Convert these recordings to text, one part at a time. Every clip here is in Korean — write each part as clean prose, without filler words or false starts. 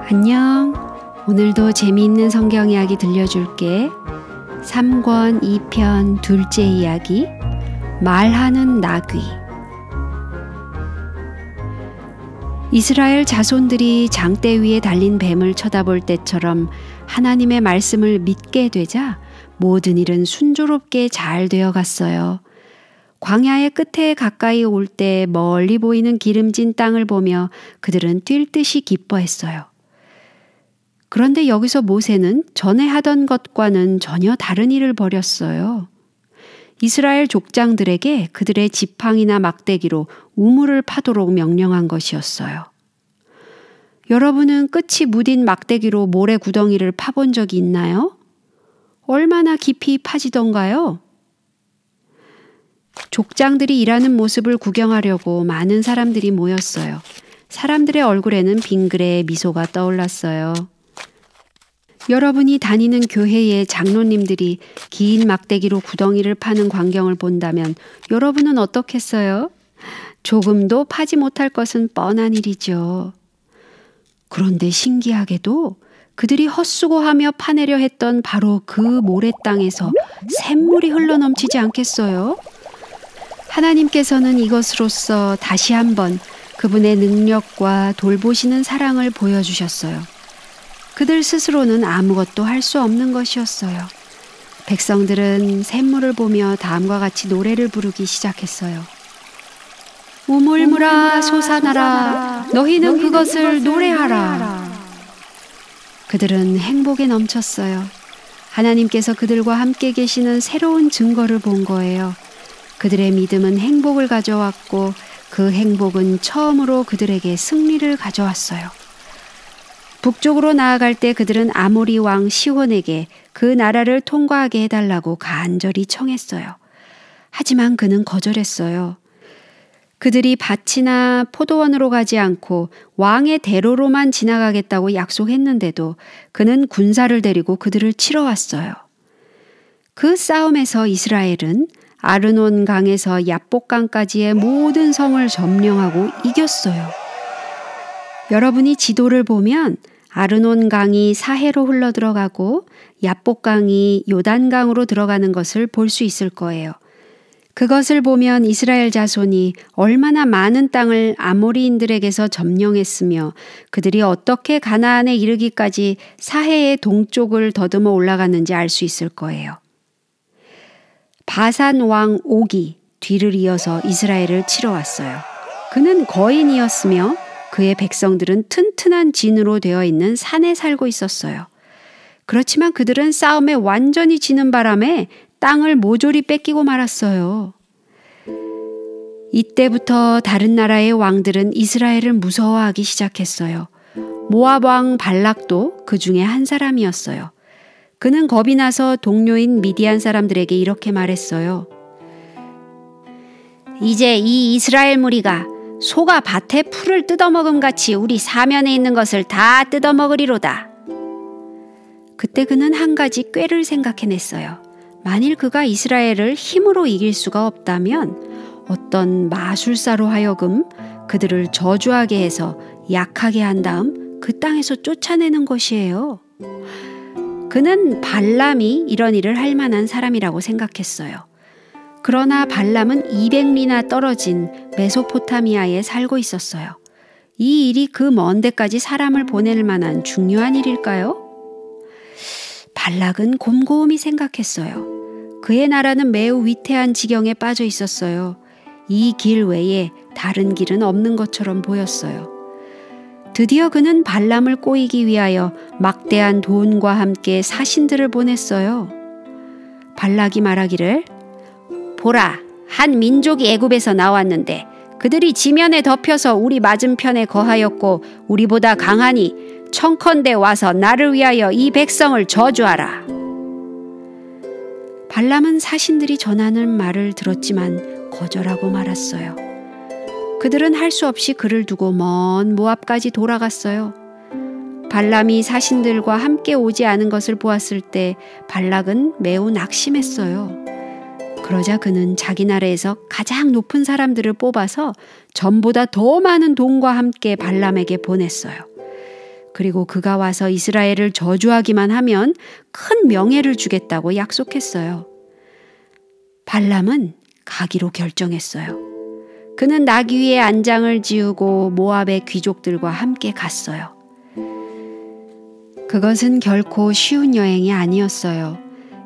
안녕. 오늘도 재미있는 성경 이야기 들려줄게. 3권 2편 둘째 이야기, 말하는 나귀. 이스라엘 자손들이 장대 위에 달린 뱀을 쳐다볼 때처럼 하나님의 말씀을 믿게 되자 모든 일은 순조롭게 잘 되어 갔어요. 광야의 끝에 가까이 올 때 멀리 보이는 기름진 땅을 보며 그들은 뛸 듯이 기뻐했어요. 그런데 여기서 모세는 전에 하던 것과는 전혀 다른 일을 벌였어요. 이스라엘 족장들에게 그들의 지팡이나 막대기로 우물을 파도록 명령한 것이었어요. 여러분은 끝이 무딘 막대기로 모래 구덩이를 파본 적이 있나요? 얼마나 깊이 파지던가요? 족장들이 일하는 모습을 구경하려고 많은 사람들이 모였어요. 사람들의 얼굴에는 빙그레 미소가 떠올랐어요. 여러분이 다니는 교회의 장로님들이 긴 막대기로 구덩이를 파는 광경을 본다면 여러분은 어떻겠어요? 조금도 파지 못할 것은 뻔한 일이죠. 그런데 신기하게도 그들이 헛수고하며 파내려 했던 바로 그 모래 땅에서 샘물이 흘러넘치지 않겠어요? 하나님께서는 이것으로써 다시 한번 그분의 능력과 돌보시는 사랑을 보여주셨어요. 그들 스스로는 아무것도 할 수 없는 것이었어요. 백성들은 샘물을 보며 다음과 같이 노래를 부르기 시작했어요. 우물물아 솟아나라, 너희는 그것을 노래하라. 그들은 행복에 넘쳤어요. 하나님께서 그들과 함께 계시는 새로운 증거를 본 거예요. 그들의 믿음은 행복을 가져왔고 그 행복은 처음으로 그들에게 승리를 가져왔어요. 북쪽으로 나아갈 때 그들은 아모리 왕 시혼에게 그 나라를 통과하게 해달라고 간절히 청했어요. 하지만 그는 거절했어요. 그들이 밭이나 포도원으로 가지 않고 왕의 대로로만 지나가겠다고 약속했는데도 그는 군사를 데리고 그들을 치러 왔어요. 그 싸움에서 이스라엘은 아르논 강에서 야복강까지의 모든 성을 점령하고 이겼어요. 여러분이 지도를 보면 아르논 강이 사해로 흘러들어가고 야복강이 요단강으로 들어가는 것을 볼 수 있을 거예요. 그것을 보면 이스라엘 자손이 얼마나 많은 땅을 아모리인들에게서 점령했으며 그들이 어떻게 가나안에 이르기까지 사해의 동쪽을 더듬어 올라갔는지 알 수 있을 거예요. 바산 왕 옥이 뒤를 이어서 이스라엘을 치러 왔어요. 그는 거인이었으며 그의 백성들은 튼튼한 진으로 되어 있는 산에 살고 있었어요. 그렇지만 그들은 싸움에 완전히 지는 바람에 땅을 모조리 뺏기고 말았어요. 이때부터 다른 나라의 왕들은 이스라엘을 무서워하기 시작했어요. 모압 왕 발락도 그 중에 한 사람이었어요. 그는 겁이 나서 동료인 미디안 사람들에게 이렇게 말했어요. 이제 이 이스라엘 무리가 소가 밭에 풀을 뜯어먹음같이 우리 사면에 있는 것을 다 뜯어먹으리로다. 그때 그는 한 가지 꾀를 생각해냈어요. 만일 그가 이스라엘을 힘으로 이길 수가 없다면 어떤 마술사로 하여금 그들을 저주하게 해서 약하게 한 다음 그 땅에서 쫓아내는 것이에요. 그는 발람이 이런 일을 할 만한 사람이라고 생각했어요. 그러나 발람은 200리나 떨어진 메소포타미아에 살고 있었어요. 이 일이 그 먼 데까지 사람을 보낼 만한 중요한 일일까요? 발락은 곰곰이 생각했어요. 그의 나라는 매우 위태한 지경에 빠져 있었어요. 이 길 외에 다른 길은 없는 것처럼 보였어요. 드디어 그는 발람을 꼬이기 위하여 막대한 돈과 함께 사신들을 보냈어요. 발락이 말하기를 보라, 한 민족이 애굽에서 나왔는데 그들이 지면에 덮여서 우리 맞은편에 거하였고 우리보다 강하니 청컨대 와서 나를 위하여 이 백성을 저주하라. 발람은 사신들이 전하는 말을 들었지만 거절하고 말았어요. 그들은 할 수 없이 그를 두고 먼 모압까지 돌아갔어요. 발람이 사신들과 함께 오지 않은 것을 보았을 때 발락은 매우 낙심했어요. 그러자 그는 자기 나라에서 가장 높은 사람들을 뽑아서 전보다 더 많은 돈과 함께 발람에게 보냈어요. 그리고 그가 와서 이스라엘을 저주하기만 하면 큰 명예를 주겠다고 약속했어요. 발람은 가기로 결정했어요. 그는 나귀 위에 안장을 지우고 모압의 귀족들과 함께 갔어요. 그것은 결코 쉬운 여행이 아니었어요.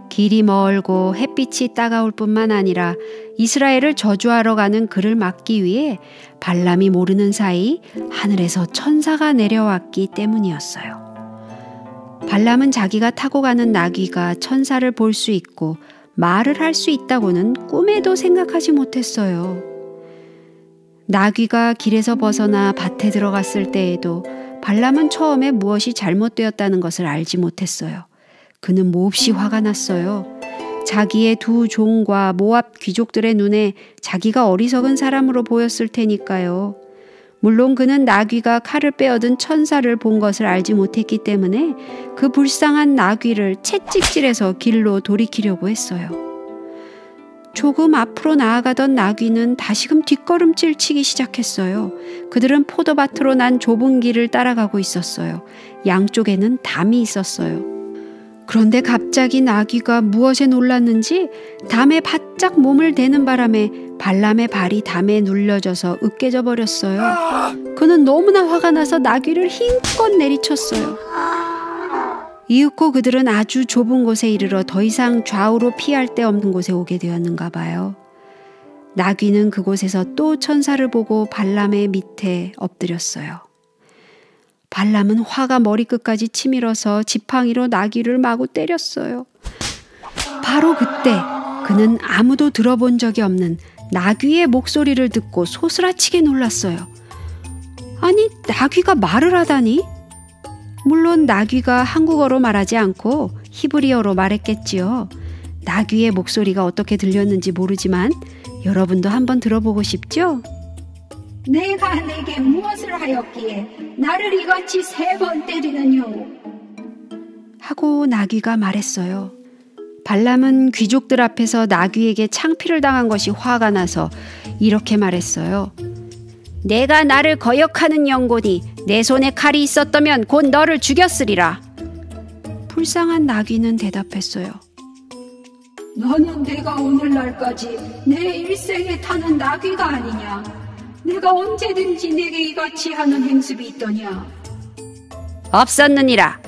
길이 멀고 햇빛이 따가울 뿐만 아니라 이스라엘을 저주하러 가는 그를 막기 위해 발람이 모르는 사이 하늘에서 천사가 내려왔기 때문이었어요. 발람은 자기가 타고 가는 나귀가 천사를 볼 수 있고 말을 할 수 있다고는 꿈에도 생각하지 못했어요. 나귀가 길에서 벗어나 밭에 들어갔을 때에도 발람은 처음에 무엇이 잘못되었다는 것을 알지 못했어요. 그는 몹시 화가 났어요. 자기의 두 종과 모압 귀족들의 눈에 자기가 어리석은 사람으로 보였을 테니까요. 물론 그는 나귀가 칼을 빼어든 천사를 본 것을 알지 못했기 때문에 그 불쌍한 나귀를 채찍질해서 길로 돌이키려고 했어요. 조금 앞으로 나아가던 나귀는 다시금 뒷걸음질 치기 시작했어요. 그들은 포도밭으로 난 좁은 길을 따라가고 있었어요. 양쪽에는 담이 있었어요. 그런데 갑자기 나귀가 무엇에 놀랐는지 담에 바짝 몸을 대는 바람에 발람의 발이 담에 눌려져서 으깨져 버렸어요. 그는 너무나 화가 나서 나귀를 힘껏 내리쳤어요. 이윽고 그들은 아주 좁은 곳에 이르러 더 이상 좌우로 피할 데 없는 곳에 오게 되었는가 봐요. 나귀는 그곳에서 또 천사를 보고 발람의 밑에 엎드렸어요. 발람은 화가 머리끝까지 치밀어서 지팡이로 나귀를 마구 때렸어요. 바로 그때 그는 아무도 들어본 적이 없는 나귀의 목소리를 듣고 소스라치게 놀랐어요. 아니, 나귀가 말을 하다니? 물론 나귀가 한국어로 말하지 않고 히브리어로 말했겠지요. 나귀의 목소리가 어떻게 들렸는지 모르지만 여러분도 한번 들어보고 싶죠? 내가 내게 무엇을 하였기에 나를 이같이 3번 때리느뇨? 하고 나귀가 말했어요. 발람은 귀족들 앞에서 나귀에게 창피를 당한 것이 화가 나서 이렇게 말했어요. 내가 나를 거역하는 영혼이 내 손에 칼이 있었다면 곧 너를 죽였으리라. 불쌍한 나귀는 대답했어요. 너는 내가 오늘날까지 내 일생에 타는 나귀가 아니냐? 내가 언제든지 내게 이같이 하는 행습이 있더냐? 없었느니라.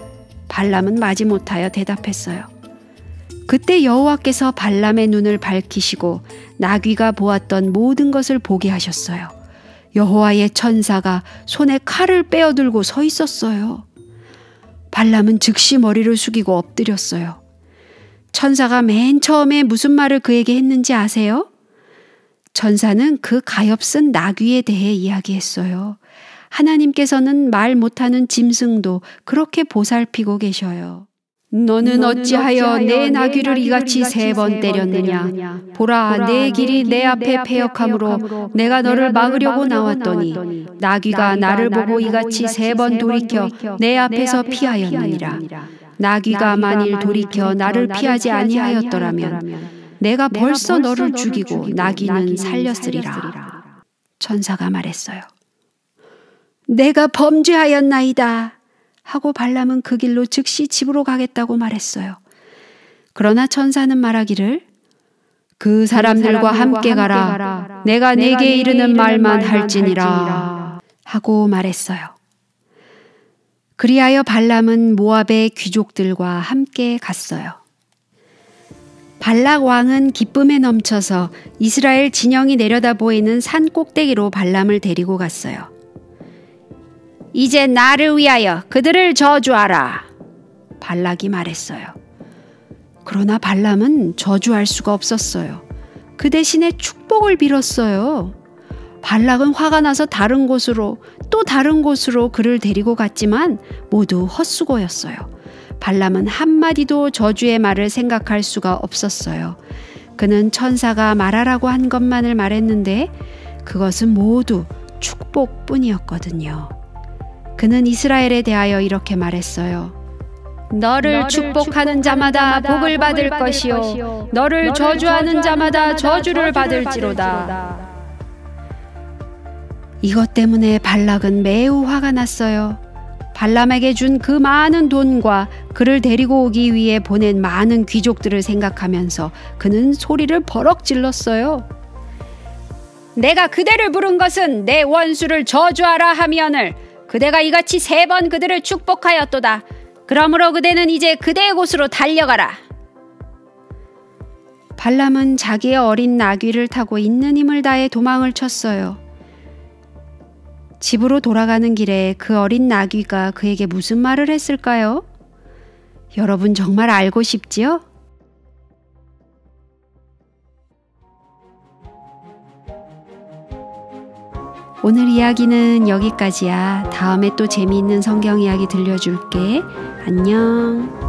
발람은 마지못하여 대답했어요. 그때 여호와께서 발람의 눈을 밝히시고 나귀가 보았던 모든 것을 보게 하셨어요. 여호와의 천사가 손에 칼을 빼어들고 서 있었어요. 발람은 즉시 머리를 숙이고 엎드렸어요. 천사가 맨 처음에 무슨 말을 그에게 했는지 아세요? 천사는 그 가엾은 나귀에 대해 이야기했어요. 하나님께서는 말 못하는 짐승도 그렇게 보살피고 계셔요. 너는 어찌하여 내 나귀를 이같이 3번 때렸느냐? 보라, 내 길이 내 앞에 패역하므로 내가 너를 막으려고 나왔더니 나귀가 나를 보고 이같이 3번 돌이켜 내 앞에서 피하였느니라. 나귀가 만일 돌이켜 나를 피하지 아니하였더라면 내가 벌써 너를 죽이고 나귀는 살렸으리라. 천사가 말했어요. 내가 범죄하였나이다. 하고 발람은 그 길로 즉시 집으로 가겠다고 말했어요. 그러나 천사는 말하기를 그 사람들과 함께 가라. 내가 네게 이르는 말만 할지니라. 하고 말했어요. 그리하여 발람은 모압의 귀족들과 함께 갔어요. 발락 왕은 기쁨에 넘쳐서 이스라엘 진영이 내려다 보이는 산 꼭대기로 발람을 데리고 갔어요. 이제 나를 위하여 그들을 저주하라. 발락이 말했어요. 그러나 발람은 저주할 수가 없었어요. 그 대신에 축복을 빌었어요. 발락은 화가 나서 다른 곳으로 또 다른 곳으로 그를 데리고 갔지만 모두 헛수고였어요. 발람은 한마디도 저주의 말을 생각할 수가 없었어요. 그는 천사가 말하라고 한 것만을 말했는데 그것은 모두 축복뿐이었거든요. 그는 이스라엘에 대하여 이렇게 말했어요. 너를 축복하는 자마다 복을 받을 것이요 너를 저주하는 자마다 저주를 받을지로다. 이것 때문에 발락은 매우 화가 났어요. 발람에게 준 그 많은 돈과 그를 데리고 오기 위해 보낸 많은 귀족들을 생각하면서 그는 소리를 버럭 질렀어요. 내가 그대를 부른 것은 내 원수를 저주하라 하미언을 그대가 이같이 3번 그들을 축복하였도다. 그러므로 그대는 이제 그대의 곳으로 달려가라. 발람은 자기의 어린 나귀를 타고 있는 힘을 다해 도망을 쳤어요. 집으로 돌아가는 길에 그 어린 나귀가 그에게 무슨 말을 했을까요? 여러분 정말 알고 싶지요? 오늘 이야기는 여기까지야. 다음에 또 재미있는 성경 이야기 들려줄게. 안녕.